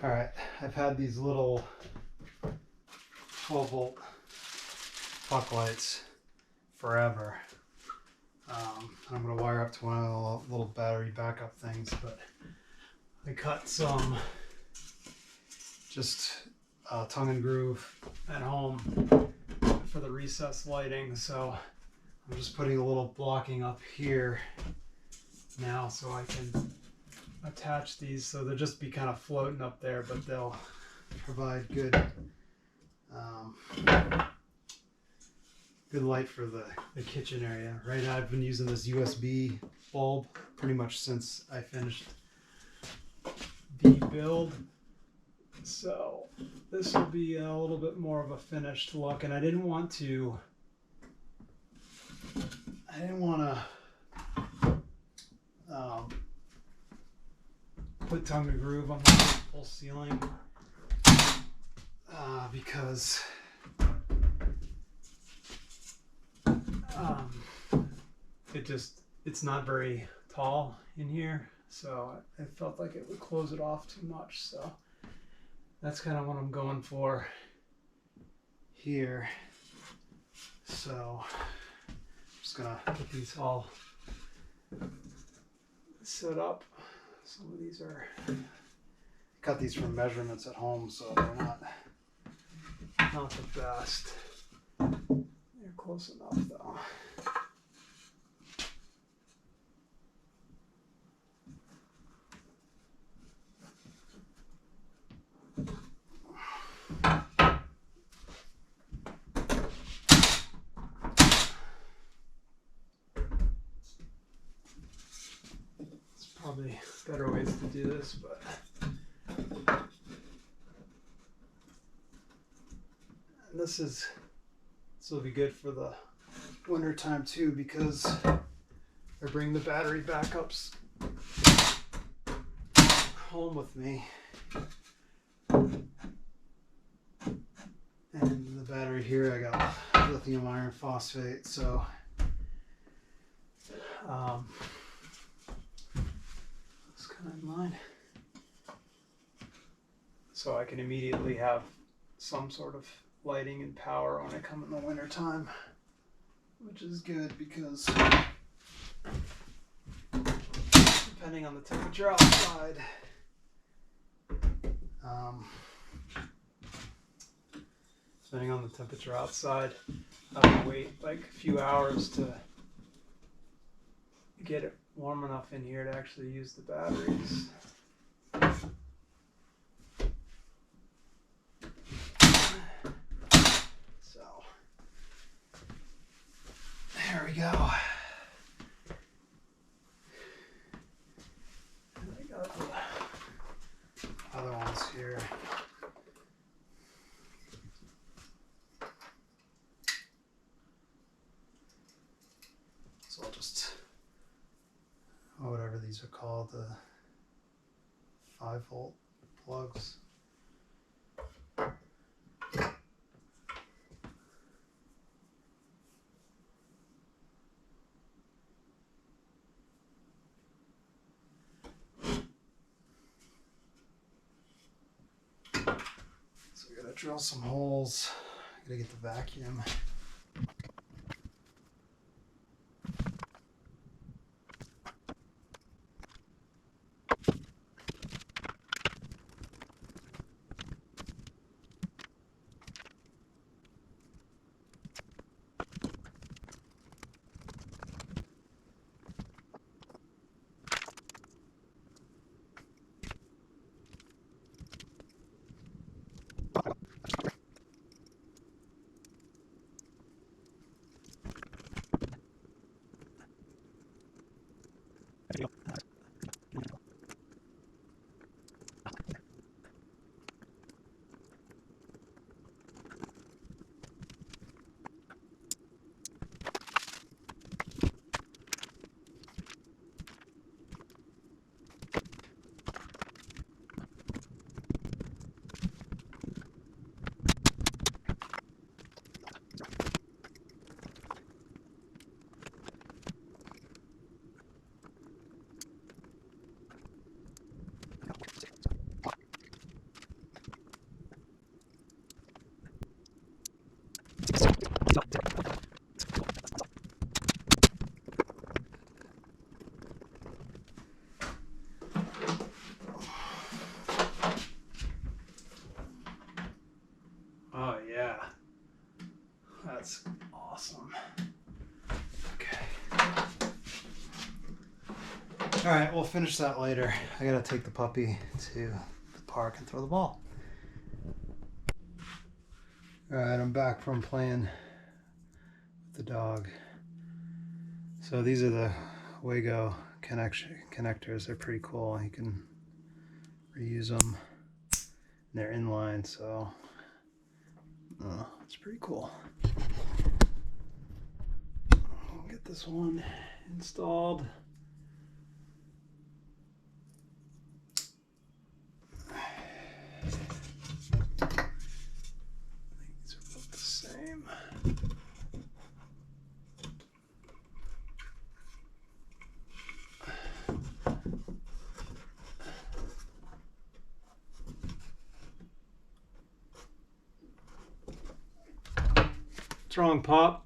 All right, I've had these little 12 volt puck lights forever. I'm going to wire up to one of the little battery backup things, but I cut some just tongue and groove at home for the recessed lighting, so I'm just putting a little blocking up here now so I can attach these, so they'll just be kind of floating up there, but they'll provide good good light for the kitchen area. Right now I've been using this USB bulb pretty much since I finished the build, so this will be a little bit more of a finished look. And I didn't want to put tongue and groove on the full ceiling because it's not very tall in here, so I felt like it would close it off too much. So that's kind of what I'm going for here. So I'm just gonna get these all set up. Some of these are cut these from measurements at home, so they're not the best. They're close enough though. Probably better ways to do this, but this will be good for the winter time too, because I bring the battery backups home with me, and the battery here I got lithium iron phosphate, so in line, so I can immediately have some sort of lighting and power when I come in the winter time, which is good because depending on the temperature outside, I have to wait like a few hours to get it warm enough in here to actually use the batteries. So there we go. And I got the other ones here. So I'll just, whatever these are called, the 5-volt plugs. So we gotta drill some holes. Gotta get the vacuum. All right, we'll finish that later. I gotta take the puppy to the park and throw the ball. All right, I'm back from playing with the dog. So these are the Wago connectors. They're pretty cool. You can reuse them. And they're inline, so it's pretty cool. I'll get this one installed. These are both the same. What's wrong, Pop?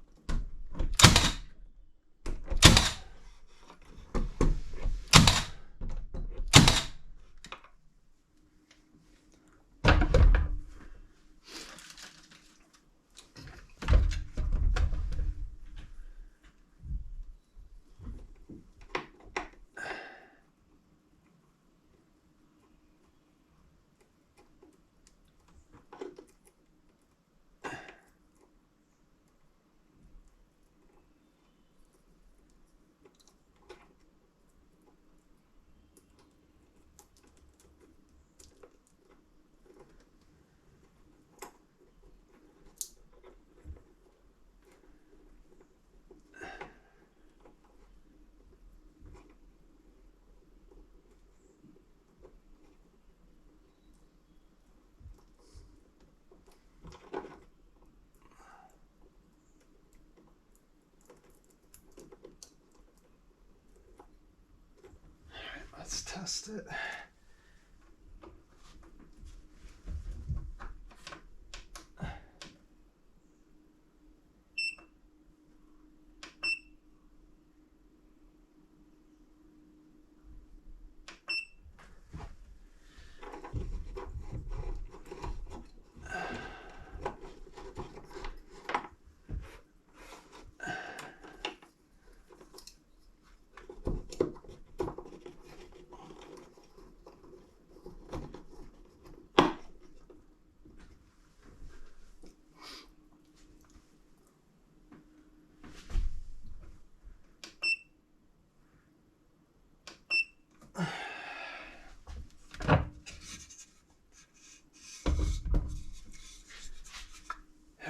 Let's test it.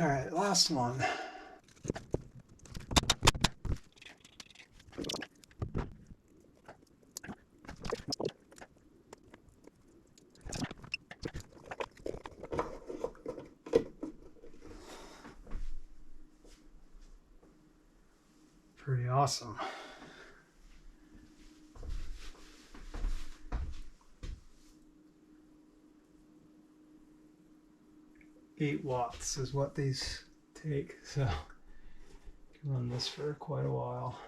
All right, last one. Pretty awesome. $8 watts is what these take, so I can run this for quite a while.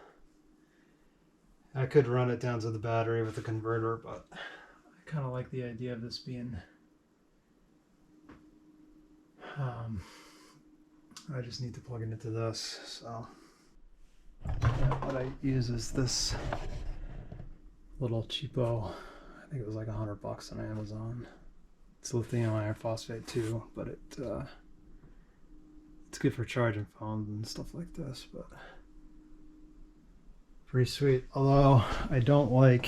I could run it down to the battery with a converter, but I kind of like the idea of this being I just need to plug it into this, so what I use is this little cheapo, I think it was like $100 on Amazon. It's lithium iron phosphate too, but it's good for charging phones and stuff like this, but pretty sweet. Although I don't like,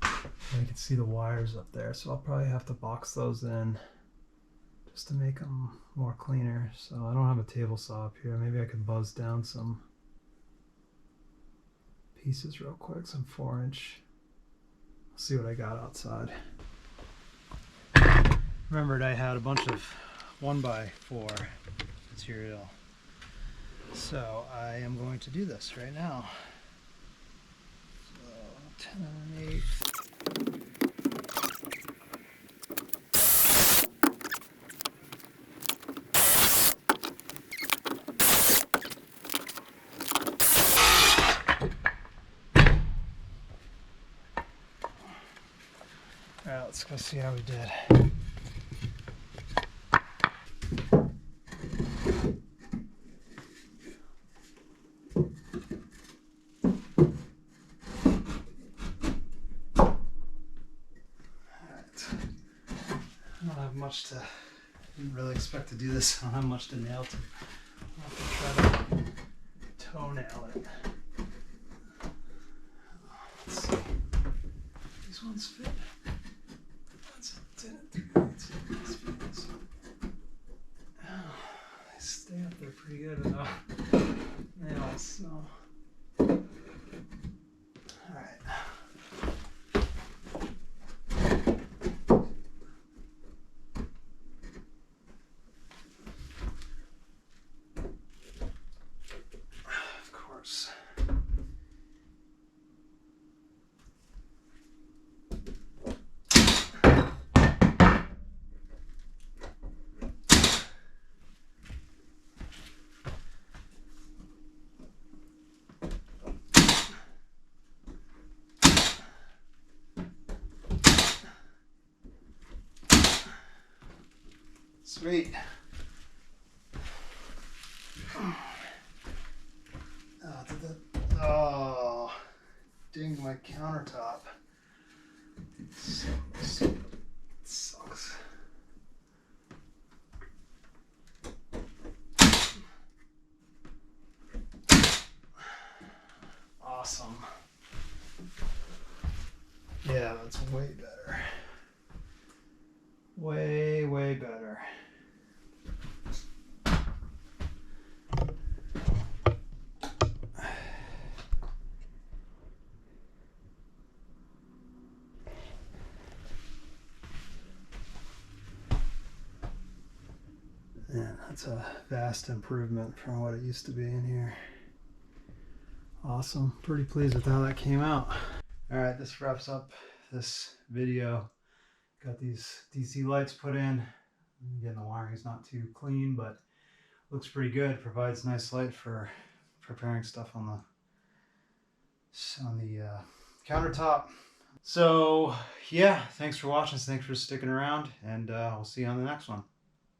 you can see the wires up there, so I'll probably have to box those in just to make them more cleaner. So I don't have a table saw up here. Maybe I could buzz down some pieces real quick, some 4-inch. I'll see what I got outside. Remembered I had a bunch of 1x4 material, so I am going to do this right now. So 10 1/8. All right, let's go see how we did. I don't have much to, didn't really expect to do this. I don't have much to nail to. I'll have to try to toenail it. Let's see. These ones fit. Let's oh, they stay up there pretty good without nails, so. Alright. Of course. Sweet. Oh, dinged my countertop. Sucks. Awesome. Yeah, that's way better. Way, way better. Yeah, that's a vast improvement from what it used to be in here. Awesome. Pretty pleased with how that came out. All right, this wraps up this video. Got these DC lights put in. Again, the wiring is not too clean, but looks pretty good. Provides nice light for preparing stuff on the countertop. So yeah, thanks for watching. Thanks for sticking around, and we'll see you on the next one.